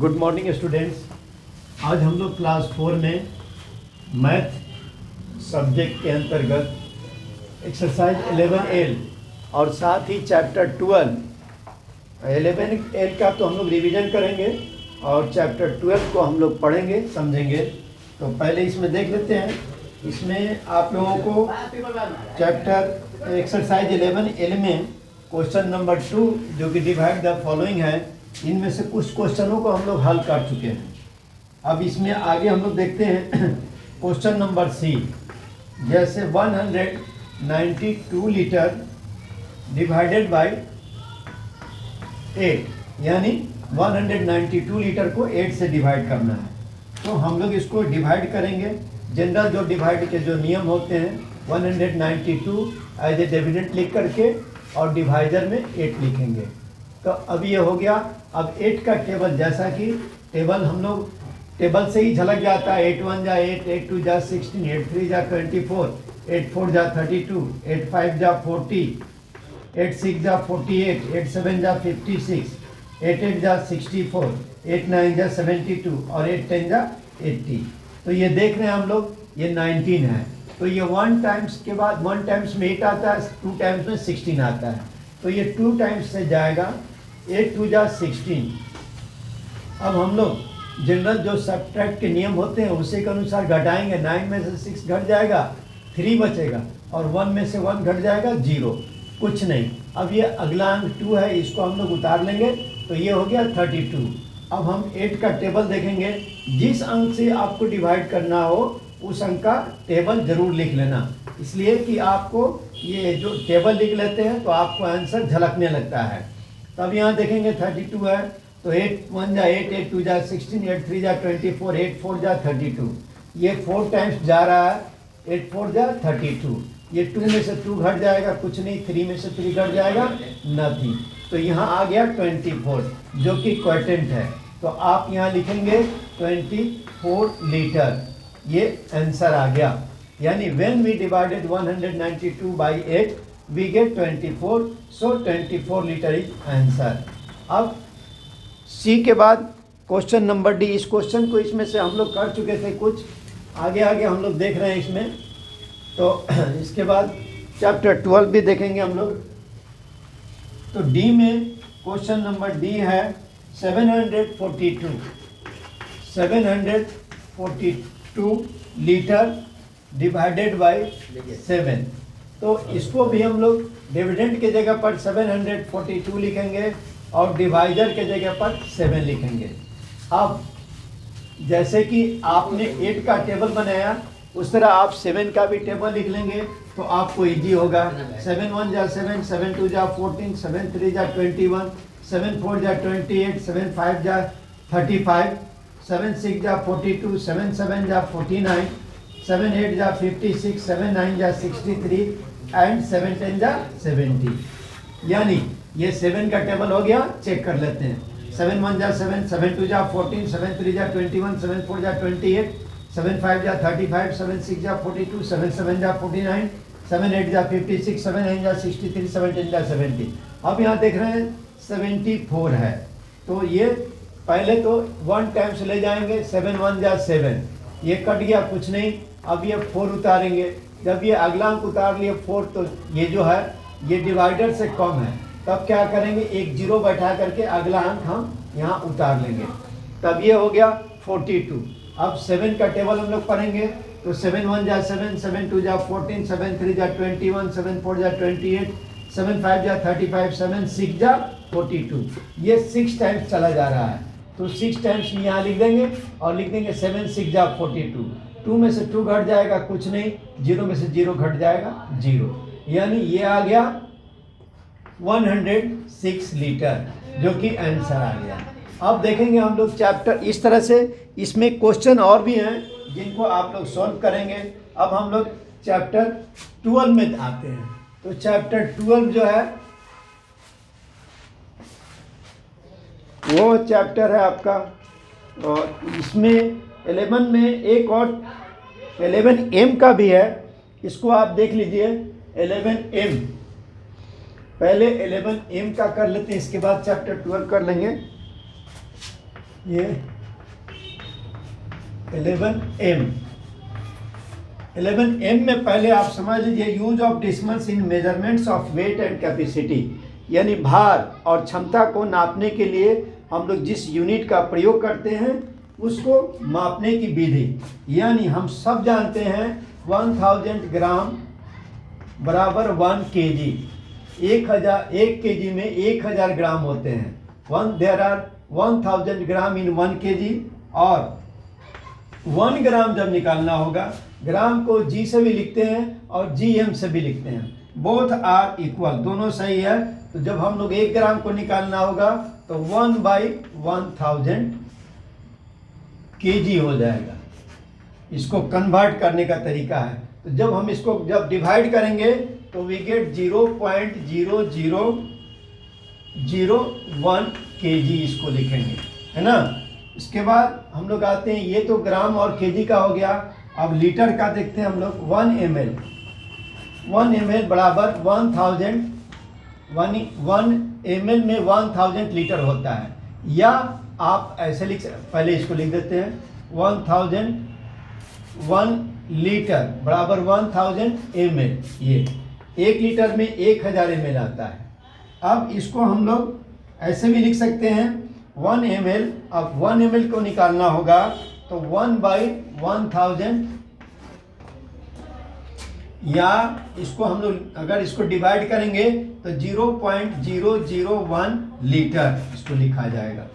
Good morning students. आज हम लोग क्लास 4 में मैथ सब्जेक्ट के अंतर्गत एक्सरसाइज 11L और साथ ही चैप्टर 11L का तो हम लोग रिवीजन करेंगे और चैप्टर 12 को हम लोग पढ़ेंगे समझेंगे। तो पहले इसमें देख लेते हैं। इसमें आप लोगों को चैप्टर एक्सरसाइज 11L में क्वेश्चन नंबर 2 जो कि डिवाइड द फॉलोइंग है, इनमें से कुछ क्वेश्चनों को हम लोग हल कर चुके हैं। अब इसमें आगे हम लोग देखते हैं क्वेश्चन नंबर सी। जैसे 192 लीटर डिवाइडेड बाय 8, यानी 192 लीटर को 8 से डिवाइड करना है। तो हम लोग इसको डिवाइड करेंगे। जनरल जो डिवाइड के जो नियम होते हैं, 192 एज ए डिविडेंड लिख करके और डिवाइडर में 8 लिखेंगे। तो अब ये हो गया। अब 8 का टेबल, जैसा कि टेबल हम लोग टेबल से ही झलक जाता है। 8 1 जा 8, 8 2 जा 16, 8 3 जा 24, 8 4 जा 32, 8 5 जा 40, 8 6 जा 48, 8 7 जा 56, 8 8 जा 64, 8 9 जा 72 और 8 10 जा 80। तो ये देख रहे हैं हम लोग, ये 19 है। तो ये 1 टाइम्स के बाद 1 टाइम्स में 8 आता है, 2 टाइम्स में 16 आता है। तो ये 2 टाइम्स से जाएगा। 8 2 जा 16। अब हम लोग जनरल जो सब्ट्रैक्ट के नियम होते हैं उसी के अनुसार घटाएंगे। 9 में से 6 घट जाएगा, 3 बचेगा और 1 में से 1 घट जाएगा, 0, कुछ नहीं। अब ये अगला अंक 2 है, इसको हम लोग उतार लेंगे। तो ये हो गया 32। अब हम 8 का टेबल देखेंगे। जिस अंक से आपको डिवाइड करना हो उस अंक का टेबल जरूर लिख लेना, इसलिए कि आपको ये जो टेबल लिख लेते हैं तो आपको आंसर झलकने लगता है। तब यहाँ देखेंगे 32 है, तो 8 1 जा 8, 8 2 जा 16, 8 3 जा 24, 8 4 जा 32। ये 4 टाइम्स जा रहा है, 8 4 जा 32। ये 2 में से 2 घट जाएगा, कुछ नहीं। 3 में से 3 घट जाएगा, नथिंग। तो यहाँ आ गया 24 जो कि क्वोटिएंट है। तो आप यहाँ लिखेंगे 24 लीटर। ये आंसर आ गया। यानी when we divided 192 by 8 we get 24, so 24 litre is answer. अब सी के बाद क्वेश्चन नंबर डी। इस क्वेश्चन को इसमें से हम लोग कर चुके थे, कुछ आगे आगे हम लोग देख रहे हैं इसमें। तो इसके बाद चैप्टर 12 भी देखेंगे हम लोग। तो डी में क्वेश्चन नंबर डी है 742 लीटर डिवाइडेड बाय 7। तो इसको भी हम लोग डिविडेंड के जगह पर 742 लिखेंगे और डिवाइडर के जगह पर 7 लिखेंगे। अब जैसे कि आपने 8 का टेबल बनाया, उस तरह आप 7 का भी टेबल लिख लेंगे तो आपको इजी होगा। 7 1 जा 7, 7 2 जा 14, 7 3 जा 21, 7 4 जा 28, 7 5 जा 35, 7 6 जा 42, 7 7 जा 49, 7 8 जा 56, 7 9 जा 63 एंड 7 10 जा 70। यानी ये 7 का टेबल हो गया। चेक कर लेते हैं। 7 1 जा 7, 7 2 जा 14, 7 3 जा 21, 7 4 जा 28, 7 5 जा 35, 7 6 जा 42, 7 7 जा 49, 7 8 जा 56, 7 9 जा 63, 7 10 जा 70। अब यहाँ देख रहे हैं 74 है। तो ये पहले तो 1 टाइम्स ले जाएंगे। 7 1 जा 7, ये कट गया, कुछ नहीं। अब ये 4 उतारेंगे। जब ये अगला अंक उतार लिए 4, तो ये जो है ये डिवाइडर से कम है। तब क्या करेंगे, एक 0 बैठा करके अगला अंक हम यहाँ उतार लेंगे। तब ये हो गया 42। अब 7 का टेबल हम लोग पढ़ेंगे। तो 7 1 जा 7, 7 2 जा 14, 7 3 जा 21, 7 4 जा 28, 7 5 जा 35, 7 6 जा 42। ये 6 टाइम्स चला जा रहा है, तो 6 टाइम्स यहाँ लिख देंगे और लिख देंगे 7 6 जा 42। 2 में से 2 घट जाएगा, कुछ नहीं। 0 में से 0 घट जाएगा, 0। यानी ये आ गया 106 लीटर, जो कि आंसर आ गया। अब देखेंगे हम लोग चैप्टर इस तरह से। इसमें क्वेश्चन और भी हैं जिनको आप लोग सॉल्व करेंगे। अब हम लोग चैप्टर 12 में आते हैं। तो चैप्टर 12 जो है वो चैप्टर है आपका, और इसमें 11 में एक और 11M का भी है। इसको आप देख लीजिए। 11M, पहले 11M का कर लेते हैं, इसके बाद चैप्टर 12 कर लेंगे। ये 11M। 11M में पहले आप समझ लीजिए use of decimals in measurements of weight and capacity, यानी भार और क्षमता को नापने के लिए हम लोग जिस यूनिट का प्रयोग करते हैं उसको मापने की विधि। यानी हम सब जानते हैं 1000 ग्राम बराबर 1 kg। 1 kg में 1000 ग्राम होते हैं। There are 1000 gram in 1 kg। और 1 ग्राम जब निकालना होगा, ग्राम को जी से भी लिखते हैं और जीएम से भी लिखते हैं, बोथ आर इक्वल, दोनों सही है। तो जब हम लोग 1 ग्राम को निकालना होगा तो 1/1000 kg हो जाएगा। इसको कन्वर्ट करने का तरीका है। तो जब हम इसको जब डिवाइड करेंगे तो वी गेट 0.0001 kg, इसको लिखेंगे, है ना। इसके बाद हम लोग आते हैं, ये तो ग्राम और केजी का हो गया। अब लीटर का देखते हैं हम लोग। 1 ml बराबर 1000। 1 ml में 1000 लीटर होता है। या आप ऐसे पहले इसको लिख देते हैं 1000 1 लीटर बराबर 1000 ml। ये 1 लीटर में 1000 ml आता है। अब इसको हम लोग ऐसे भी लिख सकते हैं 1 ml। अब 1 ml को निकालना होगा तो 1/1000, या इसको हम लोग अगर इसको डिवाइड करेंगे तो 0.001 लीटर इसको लिखा जाएगा।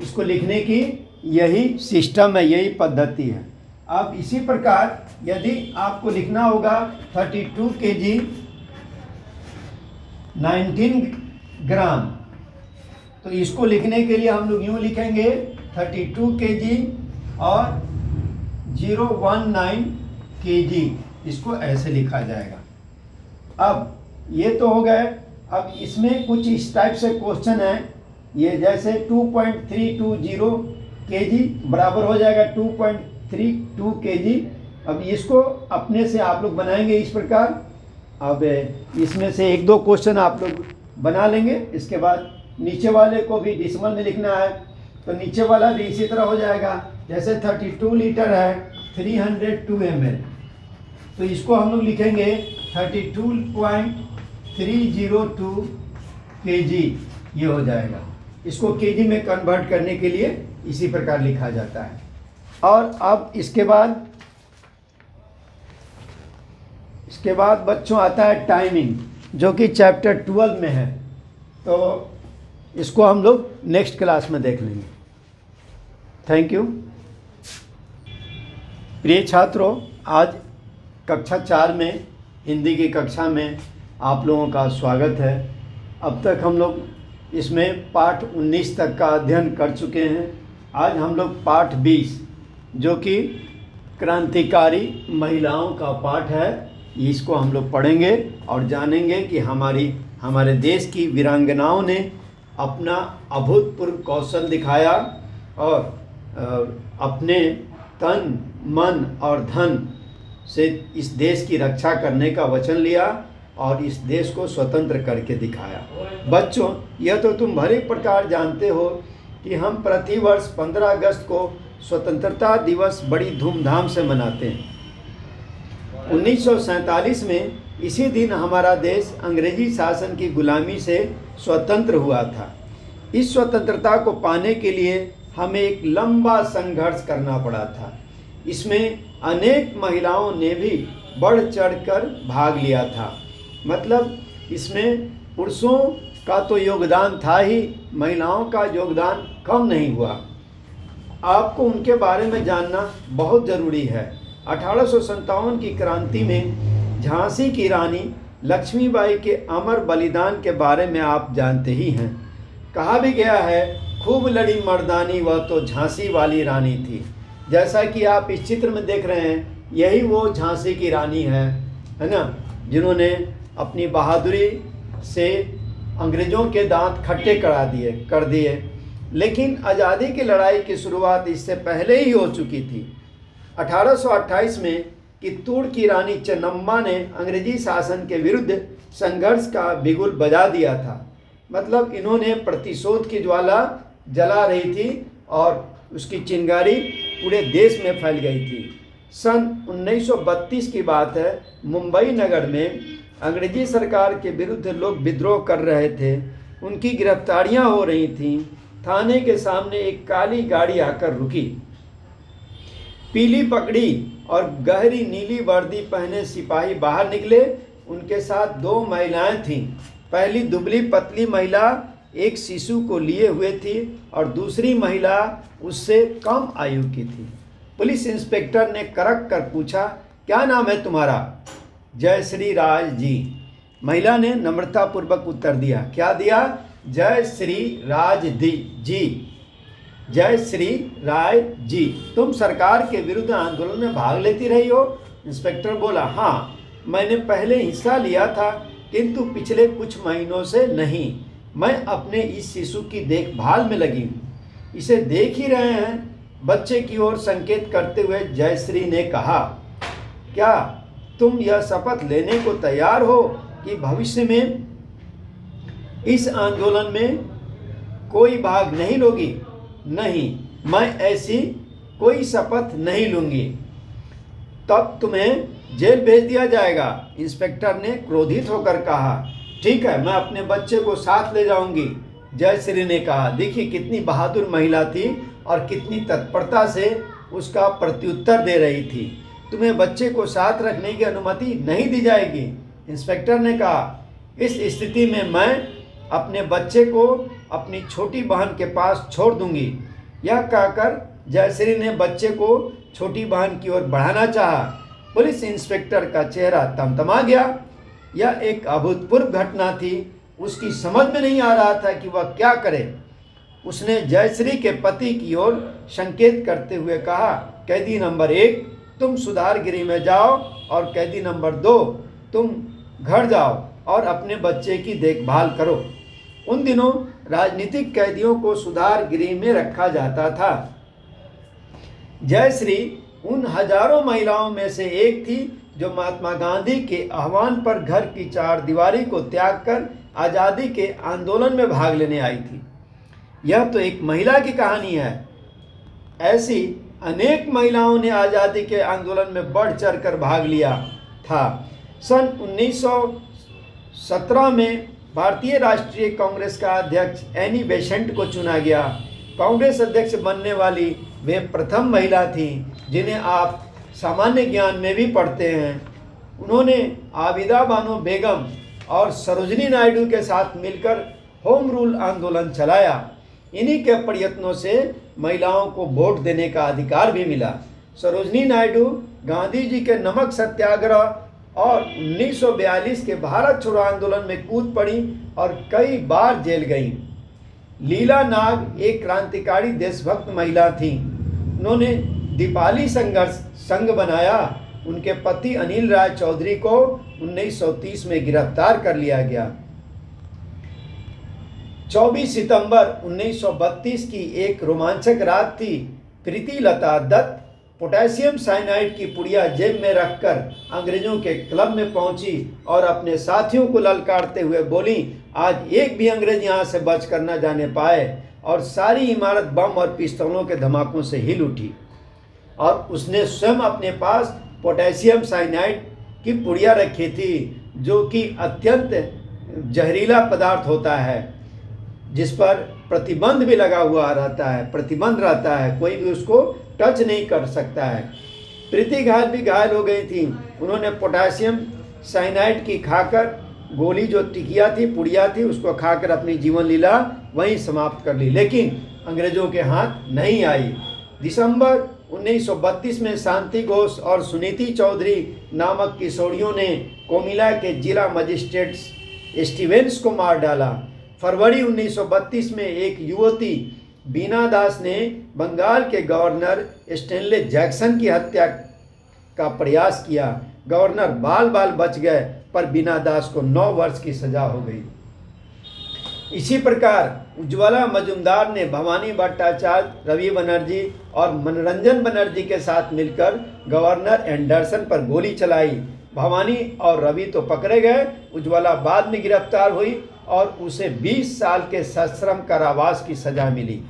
इसको लिखने की यही सिस्टम है, यही पद्धति है। अब इसी प्रकार यदि आपको लिखना होगा 32 kg 19 ग्राम, तो इसको लिखने के लिए हम लोग यूँ लिखेंगे 32 kg और 019 kg, इसको ऐसे लिखा जाएगा। अब ये तो हो गए। अब इसमें कुछ इस टाइप से क्वेश्चन है, ये जैसे 2.320 kg बराबर हो जाएगा 2.32 kg। अब इसको अपने से आप लोग बनाएंगे इस प्रकार। अब इसमें से 1-2 क्वेश्चन आप लोग बना लेंगे। इसके बाद नीचे वाले को भी डेसिमल में लिखना है, तो नीचे वाला भी इसी तरह हो जाएगा। जैसे 32 लीटर है 302 ml, तो इसको हम लोग लिखेंगे 32.302 kg, ये हो जाएगा। इसको केजी में कन्वर्ट करने के लिए इसी प्रकार लिखा जाता है। और अब इसके बाद बच्चों आता है टाइमिंग, जो कि चैप्टर 12 में है। तो इसको हम लोग नेक्स्ट क्लास में देख लेंगे। Thank you. प्रिय छात्रों, आज कक्षा 4 में हिंदी की कक्षा में आप लोगों का स्वागत है। अब तक हम लोग इसमें पाठ 19 तक का अध्ययन कर चुके हैं। आज हम लोग पाठ 20, जो कि क्रांतिकारी महिलाओं का पाठ है, इसको हम लोग पढ़ेंगे और जानेंगे कि हमारे देश की वीरांगनाओं ने अपना अभूतपूर्व कौशल दिखाया और अपने तन, मन और धन से इस देश की रक्षा करने का वचन लिया और इस देश को स्वतंत्र करके दिखाया। बच्चों, यह तो तुम भली प्रकार जानते हो कि हम प्रतिवर्ष 15 अगस्त को स्वतंत्रता दिवस बड़ी धूमधाम से मनाते हैं। 1947 में इसी दिन हमारा देश अंग्रेजी शासन की गुलामी से स्वतंत्र हुआ था। इस स्वतंत्रता को पाने के लिए हमें एक लंबा संघर्ष करना पड़ा था। इसमें अनेक महिलाओं ने भी बढ़ चढ़कर भाग लिया था। मतलब इसमें पुरुषों का तो योगदान था ही, महिलाओं का योगदान कम नहीं हुआ। आपको उनके बारे में जानना बहुत ज़रूरी है। 1857 की क्रांति में झांसी की रानी लक्ष्मीबाई के अमर बलिदान के बारे में आप जानते ही हैं। कहा भी गया है, खूब लड़ी मर्दानी वह तो झांसी वाली रानी थी। जैसा कि आप इस चित्र में देख रहे हैं, यही वो झांसी की रानी है ना, जिन्होंने अपनी बहादुरी से अंग्रेज़ों के दांत खट्टे कर दिए। लेकिन आज़ादी की लड़ाई की शुरुआत इससे पहले ही हो चुकी थी। 1828 में कित्तूर की रानी चेन्नम्मा ने अंग्रेजी शासन के विरुद्ध संघर्ष का बिगुल बजा दिया था। मतलब इन्होंने प्रतिशोध की ज्वाला जला रही थी और उसकी चिंगारी पूरे देश में फैल गई थी। सन 1932 की बात है। मुंबई नगर में अंग्रेजी सरकार के विरुद्ध लोग विद्रोह कर रहे थे। उनकी गिरफ्तारियां हो रही थीं। थाने के सामने एक काली गाड़ी आकर रुकी। पीली पगड़ी और गहरी नीली वर्दी पहने सिपाही बाहर निकले। उनके साथ 2 महिलाएं थीं। पहली दुबली पतली महिला एक शिशु को लिए हुए थी और दूसरी महिला उससे कम आयु की थी। पुलिस इंस्पेक्टर ने करक कर पूछा, क्या नाम है तुम्हारा? जय श्री राज जी। महिला ने नम्रतापूर्वक उत्तर दिया। क्या दिया? जय श्री राज जी। जय श्री राय जी। तुम सरकार के विरुद्ध आंदोलन में भाग लेती रही हो? इंस्पेक्टर बोला, हाँ, मैंने पहले हिस्सा लिया था, किंतु पिछले कुछ महीनों से नहीं। मैं अपने इस शिशु की देखभाल में लगी हूँ। इसे देख ही रहे हैं। बच्चे की ओर संकेत करते हुए जयश्री ने कहा, क्या तुम यह शपथ लेने को तैयार हो कि भविष्य में इस आंदोलन में कोई भाग नहीं लोगी? नहीं, मैं ऐसी कोई शपथ नहीं लूंगी। तब तुम्हें जेल भेज दिया जाएगा। इंस्पेक्टर ने क्रोधित होकर कहा। ठीक है, मैं अपने बच्चे को साथ ले जाऊंगी। जयश्री ने कहा। देखिए कितनी बहादुर महिला थी और कितनी तत्परता से उसका प्रत्युत्तर दे रही थी। तुम्हें बच्चे को साथ रखने की अनुमति नहीं दी जाएगी। इंस्पेक्टर ने कहा, इस स्थिति में मैं अपने बच्चे को अपनी छोटी बहन के पास छोड़ दूंगी। यह कहकर जयश्री ने बच्चे को छोटी बहन की ओर बढ़ाना चाहा। पुलिस इंस्पेक्टर का चेहरा तमतमा गया। यह एक अभूतपूर्व घटना थी। उसकी समझ में नहीं आ रहा था कि वह क्या करे। उसने जयश्री के पति की ओर संकेत करते हुए कहा, कैदी नंबर 1 तुम सुधार गृह में जाओ और कैदी नंबर 2 तुम घर जाओ और अपने बच्चे की देखभाल करो। उन दिनों राजनीतिक कैदियों को सुधार गृह में रखा जाता था। जयश्री उन हजारों महिलाओं में से एक थी जो महात्मा गांधी के आह्वान पर घर की चारदीवारी को त्याग कर आज़ादी के आंदोलन में भाग लेने आई थी। यह तो एक महिला की कहानी है। ऐसी अनेक महिलाओं ने आज़ादी के आंदोलन में बढ़ चढ़ कर भाग लिया था। सन 1917 में भारतीय राष्ट्रीय कांग्रेस का अध्यक्ष एनी बेसेंट को चुना गया। कांग्रेस अध्यक्ष बनने वाली वे प्रथम महिला थीं जिन्हें आप सामान्य ज्ञान में भी पढ़ते हैं। उन्होंने आबिदा बानो बेगम और सरोजनी नायडू के साथ मिलकर होम रूल आंदोलन चलाया। इन्हीं के प्रयत्नों से महिलाओं को वोट देने का अधिकार भी मिला। सरोजनी नायडू गांधी जी के नमक सत्याग्रह और 1942 के भारत छोड़ो आंदोलन में कूद पड़ी और कई बार जेल गईं। लीला नाग एक क्रांतिकारी देशभक्त महिला थीं। उन्होंने दीपाली संघर्ष संघ बनाया। उनके पति अनिल राय चौधरी को 1930 में गिरफ्तार कर लिया गया। 24 सितंबर 1932 की एक रोमांचक रात थी। प्रीति लता दत्त पोटेशियम साइनाइड की पुड़िया जेब में रखकर अंग्रेजों के क्लब में पहुंची और अपने साथियों को ललकारते हुए बोली, आज एक भी अंग्रेज यहाँ से बच कर न जाने पाए। और सारी इमारत बम और पिस्तौलों के धमाकों से हिल उठी। और उसने स्वयं अपने पास पोटेशियम साइनाइड की पुड़िया रखी थी, जो कि अत्यंत जहरीला पदार्थ होता है, जिस पर प्रतिबंध भी लगा हुआ रहता है, प्रतिबंध रहता है, कोई भी उसको टच नहीं कर सकता है। प्रीति भी घायल हो गई थी। उन्होंने पोटेशियम साइनाइड की खाकर गोली जो टिकिया थी, पुड़िया थी, उसको खाकर अपनी जीवन लीला वहीं समाप्त कर ली, लेकिन अंग्रेजों के हाथ नहीं आई। दिसंबर 1932 में शांति घोष और सुनीति चौधरी नामक किशोरियों ने कोमिला के जिला मजिस्ट्रेट स्टीवेंस को मार डाला। फरवरी 1932 में एक युवती बीना दास ने बंगाल के गवर्नर स्टेनले जैक्सन की हत्या का प्रयास किया। गवर्नर बाल बाल बच गए, पर बीना दास को 9 वर्ष की सजा हो गई। इसी प्रकार उज्ज्वला मजुमदार ने भवानी भट्टाचार्य, रवि बनर्जी और मनोरंजन बनर्जी के साथ मिलकर गवर्नर एंडरसन पर गोली चलाई। भवानी और रवि तो पकड़े गए, उज्ज्वला बाद में गिरफ्तार हुई और उसे 20 साल के सश्रम कारावास की सजा मिली।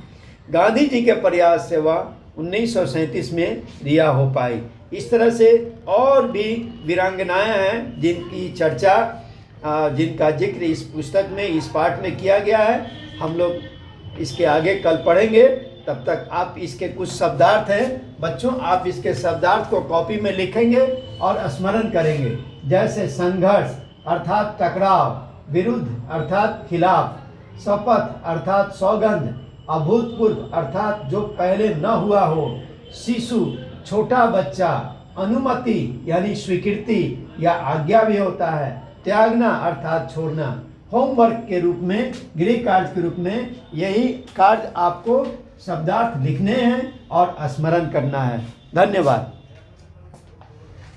गांधी जी के प्रयास से वह 1937 में रिहा हो पाई। इस तरह से और भी वीरांगनाएं हैं जिनकी चर्चा जिनका जिक्र इस पुस्तक में, इस पाठ में किया गया है। हम लोग इसके आगे कल पढ़ेंगे। तब तक आप इसके कुछ शब्दार्थ हैं बच्चों, आप इसके शब्दार्थ को कॉपी में लिखेंगे और स्मरण करेंगे। जैसे संघर्ष अर्थात टकराव, विरुद्ध अर्थात खिलाफ, शपथ अर्थात सौगंध, अभूतपूर्व अर्थात जो पहले न हुआ हो, शिशु छोटा बच्चा, अनुमति यानी स्वीकृति या आज्ञा भी होता है, त्यागना अर्थात छोड़ना। होमवर्क के रूप में, गृह कार्य के रूप में यही कार्य आपको शब्दार्थ लिखने हैं और स्मरण करना है। धन्यवाद।